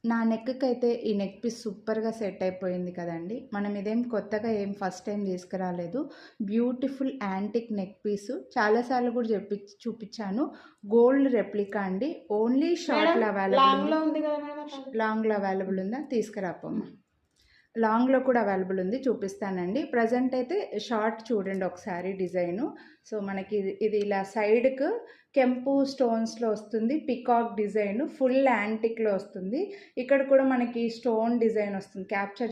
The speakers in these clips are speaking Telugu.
నా నెక్‌కి అయితే ఈ నెక్ పీస్ సూపర్‌గా సెట్ అయిపోయింది కదండీ! మనం ఇదేం కొత్తగా ఏం ఫస్ట్ టైం తీసుకురాలేదు. బ్యూటిఫుల్ యాంటిక్ నెక్ పీసు చాలా సార్లు కూడా చూపించాను. గోల్డ్ రెప్లికా అండి. ఓన్లీ మేడం షార్ట్‌లో అవైలబుల్ ఉంది. లాంగ్లో ఉంది కదా మేడం లాంగ్‌లో అవైలబుల్ ఉందా? తీసుకురాపమ్మా. లాంగ్‌లో కూడా అవైలబుల్ ఉంది, చూపిస్తానండి. ప్రజెంట్ అయితే షార్ట్ చూడండి ఒకసారి డిజైను. సో మనకి ఇది ఇలా సైడ్‌కు కెంపు స్టోన్స్‌లో వస్తుంది. పికాక్ డిజైను ఫుల్ యాంటిక్‌లో వస్తుంది. ఇక్కడ కూడా మనకి స్టోన్ డిజైన్ వస్తుంది. క్యాప్చర్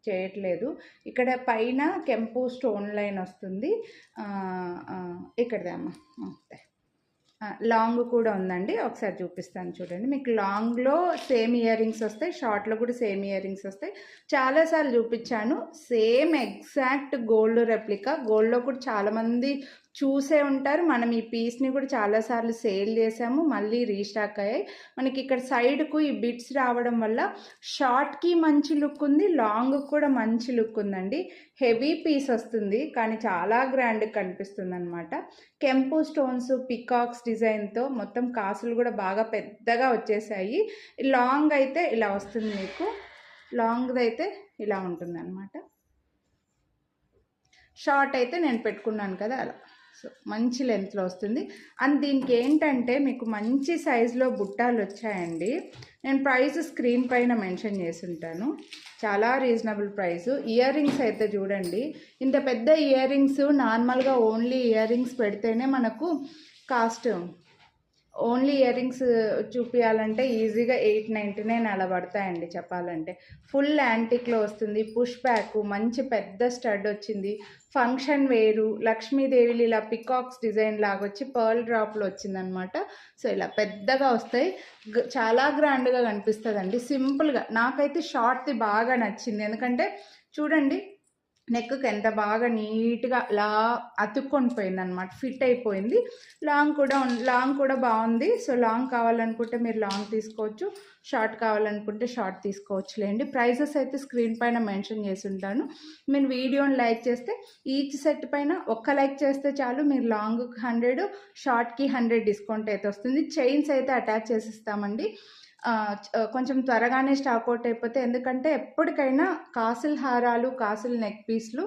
చేయట్లేదు. ఇక్కడ పైన కెంపు స్టోన్ లైన్ వస్తుంది. ఇక్కడదే అమ్మ. లాంగ్ కూడా ఉందండి, ఒకసారి చూపిస్తాను చూడండి. మీకు లాంగ్లో సేమ్ ఇయర్ రింగ్స్ వస్తాయి, షార్ట్లో కూడా సేమ్ ఇయర్ రింగ్స్ వస్తాయి. చాలాసార్లు చూపించాను. Same exact gold replica. గోల్డ్లో కూడా చాలామంది చూసే ఉంటారు. మనం ఈ పీస్ని కూడా చాలాసార్లు సేల్ చేసాము, మళ్ళీ రీస్టాక్ అయ్యాయి. మనకి ఇక్కడ సైడ్కు ఈ బిట్స్ రావడం వల్ల షార్ట్కి మంచి లుక్ ఉంది, లాంగ్ కూడా మంచి లుక్ ఉందండి. హెవీ పీస్ వస్తుంది కానీ చాలా గ్రాండ్గా కనిపిస్తుంది అనమాట. కెంపు స్టోన్స్ పికాక్స్ డిజైన్తో మొత్తం కాసులు కూడా బాగా పెద్దగా వచ్చేసాయి. లాంగ్ అయితే ఇలా వస్తుంది మీకు, లాంగ్ది అయితే ఇలా ఉంటుంది అనమాట. షార్ట్ అయితే నేను పెట్టుకున్నాను కదా అలా. సో మంచి లెంత్లో వస్తుంది. అండ్ దీనికి ఏంటంటే మీకు మంచి సైజులో బుట్టాలు వచ్చాయండి. నేను ప్రైస్ స్క్రీన్ పైన మెన్షన్ చేసి ఉంటాను. చాలా రీజనబుల్ ప్రైస్. ఇయర్ రింగ్స్ అయితే చూడండి, ఇంత పెద్ద ఇయర్ రింగ్స్ నార్మల్గా ఓన్లీ ఇయర్ రింగ్స్ పెడితేనే మనకు కాస్ట్, ఓన్లీ ఇయర్ రింగ్స్ చూపించాలంటే ఈజీగా 899 అలా పడతాయండి చెప్పాలంటే. ఫుల్ యాంటిక్లో వస్తుంది. పుష్ బ్యాక్ మంచి పెద్ద స్టడ్ వచ్చింది. ఫంక్షన్ వేరు లక్ష్మీదేవిలు ఇలా పికాక్స్ డిజైన్ లాగా వచ్చి పర్ల్ డ్రాప్లో వచ్చిందనమాట. సో ఇలా పెద్దగా వస్తాయి, చాలా గ్రాండ్గా కనిపిస్తుందండి. సింపుల్గా నాకైతే షార్ట్ది బాగా నచ్చింది. ఎందుకంటే చూడండి నెక్కి ఎంత బాగా నీట్గా అలా అతుక్కొని పోయింది అనమాట, ఫిట్ అయిపోయింది. లాంగ్ కూడా బాగుంది. సో లాంగ్ కావాలనుకుంటే మీరు లాంగ్ తీసుకోవచ్చు, షార్ట్ కావాలనుకుంటే షార్ట్ తీసుకోవచ్చులేండి. ప్రైజెస్ అయితే స్క్రీన్ పైన మెన్షన్ చేసి ఉంటాను. మీరు వీడియోని లైక్ చేస్తే ఈచ్ సెట్ పైన ఒక్క లైక్ చేస్తే చాలు, మీరు లాంగ్కి 100, షార్ట్కి 100 డిస్కౌంట్ అయితే వస్తుంది. చైన్స్ అయితే అటాచ్ చేసిస్తామండి. కొంచెం త్వరగానే స్టాక్ అవుట్ అయిపోతే, ఎందుకంటే ఎప్పటికైనా కాసుల హారాలు కాసుల నెక్ పీస్లు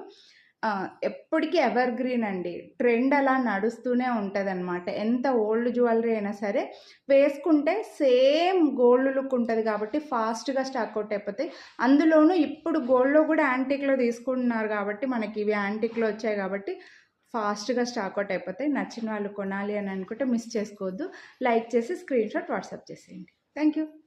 ఎప్పటికీ ఎవర్ గ్రీన్ అండి. ట్రెండ్ అలా నడుస్తూనే ఉంటుంది అనమాట. ఎంత ఓల్డ్ జ్యువెలరీ అయినా సరే వేసుకుంటే సేమ్ గోల్డ్ లుక్ ఉంటుంది కాబట్టి ఫాస్ట్గా స్టాక్ అవుట్ అయిపోతాయి. అందులోనూ ఇప్పుడు గోల్డ్లో కూడా యాంటిక్లో తీసుకుంటున్నారు కాబట్టి, మనకి ఇవి యాంటిక్లో వచ్చాయి కాబట్టి ఫాస్ట్గా స్టాక్ అవుట్ అయిపోతాయి. నచ్చిన వాళ్ళు కొనాలి అని అనుకుంటే మిస్ చేసుకోవద్దు. లైక్ చేసి స్క్రీన్ షాట్ వాట్సాప్ చేసేయండి. Thank you.